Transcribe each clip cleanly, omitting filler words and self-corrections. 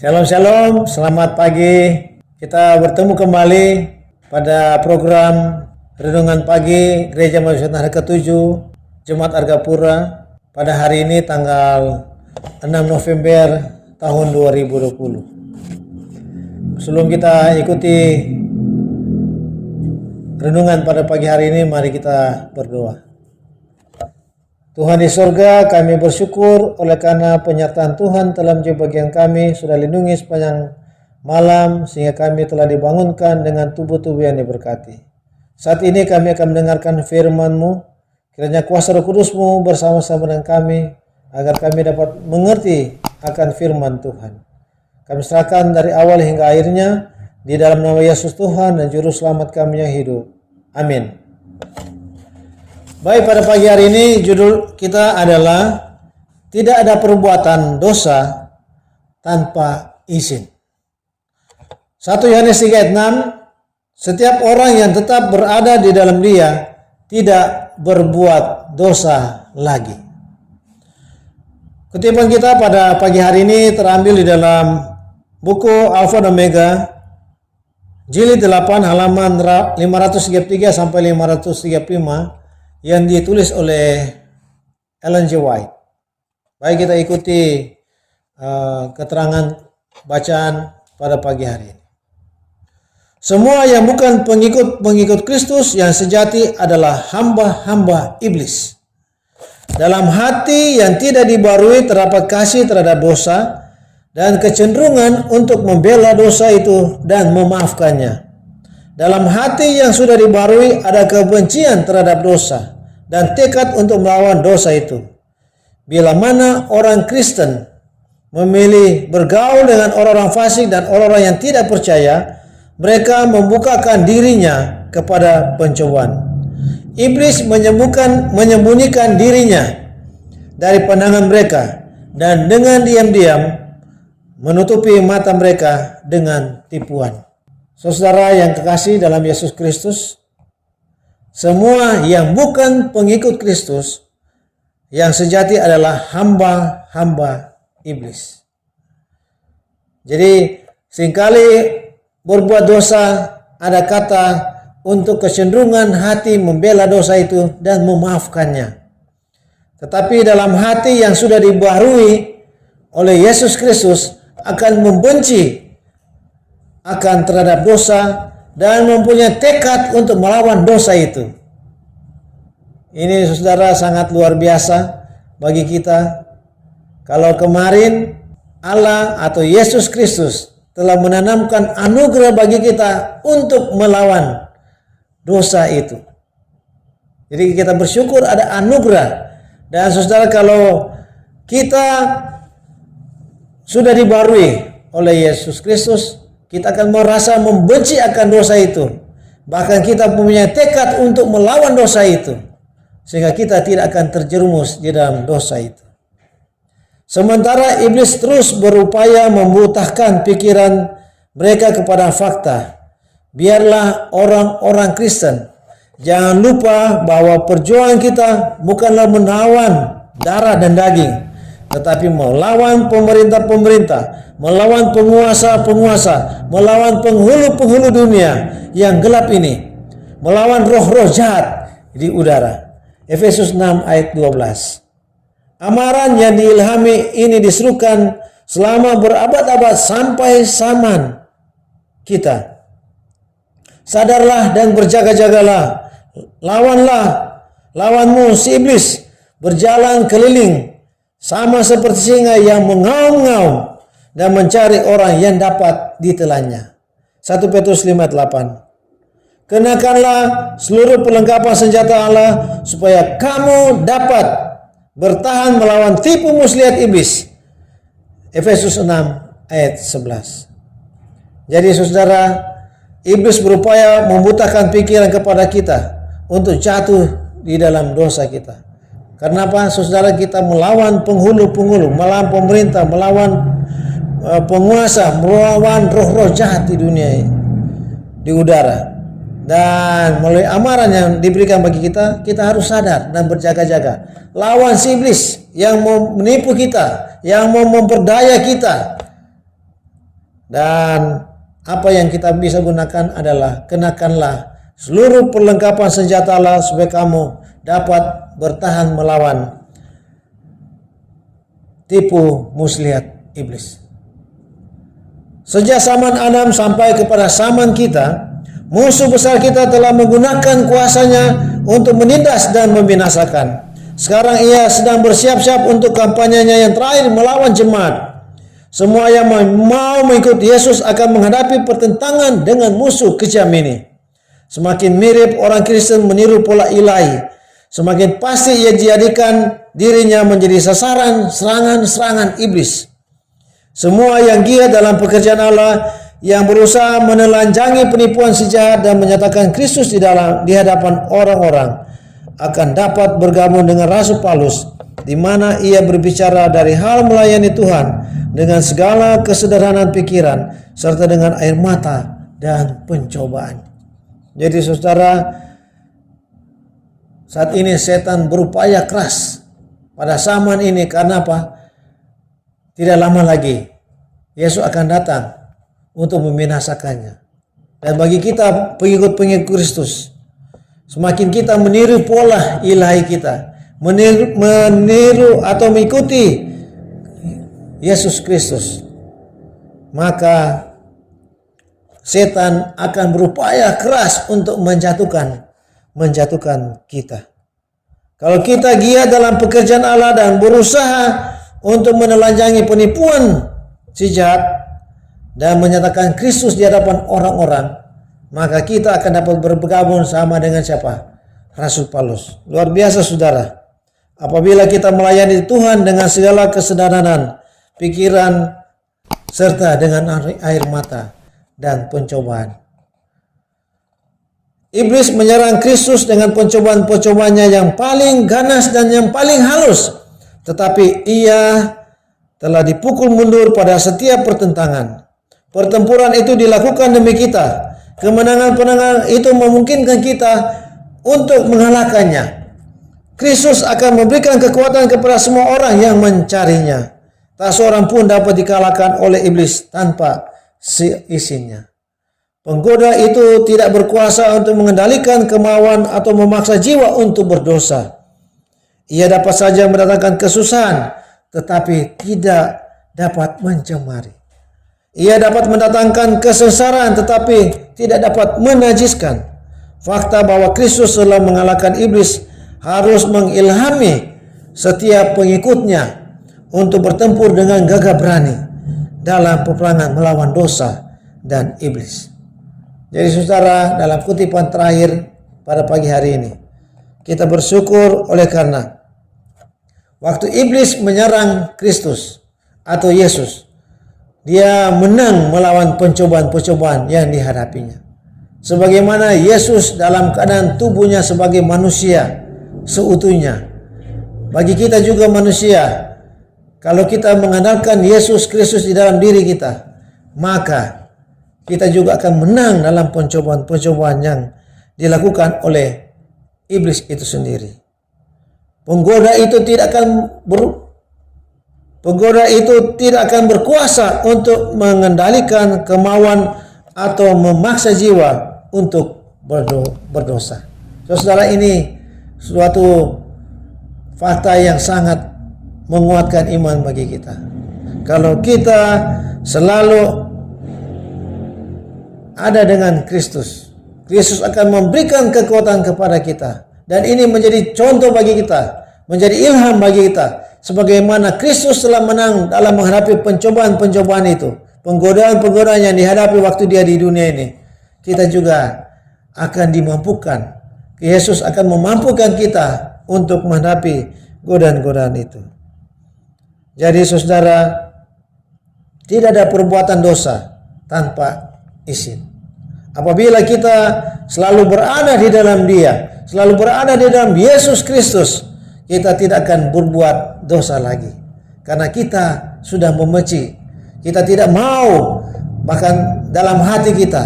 Shalom Shalom, selamat pagi. Kita bertemu kembali pada program Renungan Pagi Gereja Majelis Hari ke-7 Jemaat Argapura pada hari ini tanggal 6 November tahun 2020. Sebelum kita ikuti renungan pada pagi hari ini, mari kita berdoa. Tuhan di surga, kami bersyukur oleh karena penyertaan Tuhan telah menjadi bagian kami, sudah lindungi sepanjang malam sehingga kami telah dibangunkan dengan tubuh-tubuh yang diberkati. Saat ini kami akan mendengarkan firman-Mu, kiranya kuasa Roh Kudus-Mu bersama-sama dengan kami agar kami dapat mengerti akan firman Tuhan. Kami serahkan dari awal hingga akhirnya di dalam nama Yesus Tuhan dan Juru Selamat kami yang hidup. Amin. Baik, pada pagi hari ini judul kita adalah tidak ada perbuatan dosa tanpa izin. 1 Yohanes 3 ayat 6, setiap orang yang tetap berada di dalam Dia tidak berbuat dosa lagi. Kutipan kita pada pagi hari ini terambil di dalam buku Alfa dan Omega, jilid 8 halaman 533 sampai 535. Yang ditulis oleh Ellen G. White. Baik, kita ikuti keterangan bacaan pada pagi hari ini. Semua yang bukan pengikut Kristus yang sejati adalah hamba-hamba iblis. Dalam hati yang tidak dibarui terdapat kasih terhadap dosa dan kecenderungan untuk membela dosa itu dan memaafkannya. Dalam hati yang sudah dibarui ada kebencian terhadap dosa dan tekad untuk melawan dosa itu. Bila mana orang Kristen memilih bergaul dengan orang-orang fasik dan orang-orang yang tidak percaya, mereka membukakan dirinya kepada pencobaan. Iblis menyembunyikan dirinya dari pandangan mereka dan dengan diam-diam menutupi mata mereka dengan tipuan. Saudara yang kekasih dalam Yesus Kristus, semua yang bukan pengikut Kristus yang sejati adalah hamba-hamba iblis. Jadi seringkali berbuat dosa ada kata untuk kecenderungan hati membela dosa itu dan memaafkannya. Tetapi dalam hati yang sudah dibaharui oleh Yesus Kristus akan membenci akan terhadap dosa dan mempunyai tekad untuk melawan dosa itu. Ini saudara sangat luar biasa bagi kita. Kalau kemarin Allah atau Yesus Kristus telah menanamkan anugerah bagi kita untuk melawan dosa itu. Jadi kita bersyukur ada anugerah. Dan saudara, kalau kita sudah dibarui oleh Yesus Kristus, kita akan merasa membenci akan dosa itu. Bahkan kita punya tekad untuk melawan dosa itu. Sehingga kita tidak akan terjerumus di dalam dosa itu. Sementara iblis terus berupaya membutahkan pikiran mereka kepada fakta. Biarlah orang-orang Kristen jangan lupa bahwa perjuangan kita bukanlah menawan darah dan daging, tetapi melawan pemerintah-pemerintah, melawan penguasa-penguasa, melawan penghulu-penghulu dunia yang gelap ini, melawan roh-roh jahat di udara. Efesus 6 ayat 12. Amaran yang diilhami ini diserukan selama berabad-abad sampai zaman kita. Sadarlah dan berjaga-jagalah. Lawanmu si iblis berjalan keliling sama seperti singa yang mengaum-ngaum dan mencari orang yang dapat ditelannya. 1 Petrus 5 ayat 8. Kenakanlah seluruh perlengkapan senjata Allah supaya kamu dapat bertahan melawan tipu muslihat iblis. Efesus 6 ayat 11. Jadi saudara, iblis berupaya membutakan pikiran kepada kita untuk jatuh di dalam dosa kita. Karena apa? Saudara, kita melawan penghulu-penghulu, melawan pemerintah, melawan penguasa, melawan roh-roh jahat di dunia ini, di udara. Dan melalui amaran yang diberikan bagi kita, kita harus sadar dan berjaga-jaga. Lawan si iblis yang mau menipu kita, yang mau memperdaya kita Dan apa yang kita bisa gunakan adalah kenakanlah seluruh perlengkapan senjata Allah supaya kamu dapat bertahan melawan tipu muslihat iblis. Sejak zaman Adam sampai kepada zaman kita, musuh besar kita telah menggunakan kuasanya untuk menindas dan membinasakan. Sekarang ia sedang bersiap-siap untuk kampanyenya yang terakhir melawan jemaat. Semua yang mau mengikuti Yesus akan menghadapi pertentangan dengan musuh kejam ini. Semakin mirip orang Kristen meniru pola ilahi, semakin pasti ia dijadikan dirinya menjadi sasaran serangan-serangan iblis. Semua yang giat dalam pekerjaan Allah, yang berusaha menelanjangi penipuan si jahat dan menyatakan Kristus di hadapan orang-orang, akan dapat bergabung dengan Rasul Paulus, di mana ia berbicara dari hal melayani Tuhan dengan segala kesederhanaan pikiran serta dengan air mata dan pencobaan. Jadi saudara, saat ini setan berupaya keras pada zaman ini. Karena apa? Tidak lama lagi Yesus akan datang untuk membinasakannya. Dan bagi kita pengikut-pengikut Kristus, semakin kita meniru pola ilahi kita, meniru atau mengikuti Yesus Kristus, maka setan akan berupaya keras untuk menjatuhkan kita. Kalau kita giat dalam pekerjaan Allah dan berusaha untuk menelanjangi penipuan si jahat dan menyatakan Kristus di hadapan orang-orang, maka kita akan dapat bergabung sama dengan siapa? Rasul Paulus. Luar biasa saudara. Apabila kita melayani Tuhan dengan segala kesederhanaan pikiran serta dengan air mata dan pencobaan. Iblis menyerang Kristus dengan pencobaan-pencobaannya yang paling ganas dan yang paling halus. Tetapi ia telah dipukul mundur pada setiap pertentangan. Pertempuran itu dilakukan demi kita. Kemenangan-kemenangan itu memungkinkan kita untuk mengalahkannya. Kristus akan memberikan kekuatan kepada semua orang yang mencarinya. Tak seorang pun dapat dikalahkan oleh iblis tanpa izinnya. Penggoda itu tidak berkuasa untuk mengendalikan kemauan atau memaksa jiwa untuk berdosa. Ia dapat saja mendatangkan kesusahan, tetapi tidak dapat mencemari. Ia dapat mendatangkan kesengsaraan, tetapi tidak dapat menajiskan. Fakta bahwa Kristus telah mengalahkan iblis harus mengilhami setiap pengikutnya untuk bertempur dengan gagah berani dalam peperangan melawan dosa dan iblis. Jadi saudara, dalam kutipan terakhir pada pagi hari ini, kita bersyukur oleh karena waktu iblis menyerang Kristus atau Yesus, dia menang melawan pencobaan-pencobaan yang dihadapinya. Sebagaimana Yesus dalam keadaan tubuhnya sebagai manusia seutuhnya. Bagi kita juga manusia, kalau kita mengandalkan Yesus Kristus di dalam diri kita, maka kita juga akan menang dalam pencobaan-pencobaan yang dilakukan oleh iblis itu sendiri. Penggoda itu tidak akan berkuasa untuk mengendalikan kemauan atau memaksa jiwa untuk berdosa. Saudara, ini suatu fakta yang sangat menguatkan iman bagi kita. Kalau kita selalu ada dengan Kristus, Kristus akan memberikan kekuatan kepada kita. Dan ini menjadi contoh bagi kita, menjadi ilham bagi kita. Sebagaimana Kristus telah menang dalam menghadapi pencobaan-pencobaan itu, penggodaan-penggodaan yang dihadapi waktu dia di dunia ini, kita juga akan dimampukan. Yesus akan memampukan kita untuk menghadapi godaan-godaan itu. Jadi saudara, tidak ada perbuatan dosa tanpa izin. Apabila kita selalu berada di dalam Dia, selalu berada di dalam Yesus Kristus, kita tidak akan berbuat dosa lagi. Karena kita sudah membenci. Kita tidak mau, bahkan dalam hati kita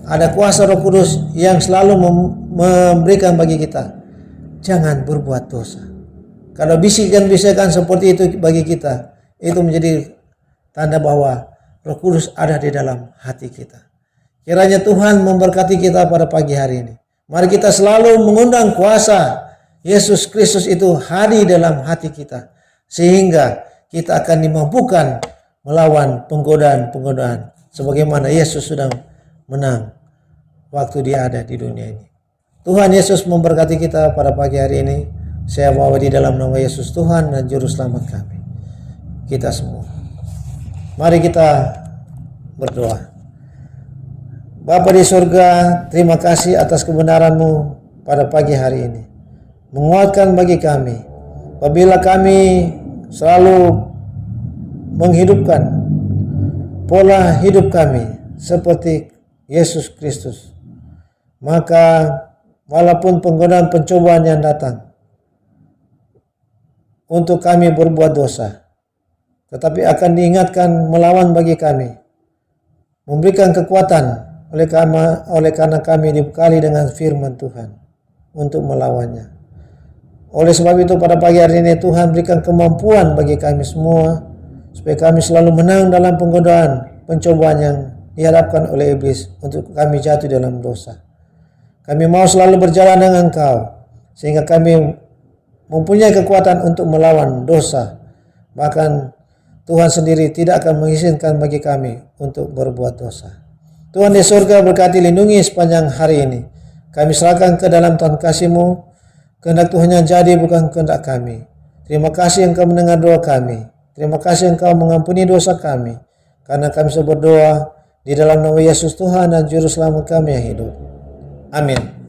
ada kuasa Roh Kudus yang selalu memberikan bagi kita, jangan berbuat dosa. Kalau bisikan-bisikan seperti itu bagi kita, itu menjadi tanda bahwa Roh Kudus ada di dalam hati kita. Kiranya Tuhan memberkati kita pada pagi hari ini. Mari kita selalu mengundang kuasa Yesus Kristus itu hadir dalam hati kita, sehingga kita akan dimampukan melawan penggodaan-penggodaan sebagaimana Yesus sudah menang waktu dia ada di dunia ini. Tuhan Yesus memberkati kita pada pagi hari ini. Saya bawa di dalam nama Yesus Tuhan dan Juru Selamat kami. Kita semua. Mari kita berdoa. Bapa di surga, terima kasih atas kebenaran-Mu pada pagi hari ini. Menguatkan bagi kami. Apabila kami selalu menghidupkan pola hidup kami seperti Yesus Kristus, maka walaupun penggodaan pencobaan yang datang untuk kami berbuat dosa, tetapi akan diingatkan melawan bagi kami, memberikan kekuatan oleh karena kami dibekali dengan firman Tuhan untuk melawannya. Oleh sebab itu pada pagi hari ini Tuhan berikan kemampuan bagi kami semua supaya kami selalu menang dalam penggodaan pencobaan yang dihadapkan oleh iblis untuk kami jatuh dalam dosa. Kami mau selalu berjalan dengan Engkau sehingga kami mempunyai kekuatan untuk melawan dosa. Bahkan Tuhan sendiri tidak akan mengizinkan bagi kami untuk berbuat dosa. Tuhan di surga berkati lindungi sepanjang hari ini. Kami serahkan ke dalam Tuhan kasih-Mu. Kehendak Tuhan yang jadi bukan kehendak kami. Terima kasih Engkau mendengar doa kami. Terima kasih Engkau mengampuni dosa kami. Karena kami sudah berdoa di dalam nama Yesus Tuhan dan Juru Selamat kami yang hidup. Amin.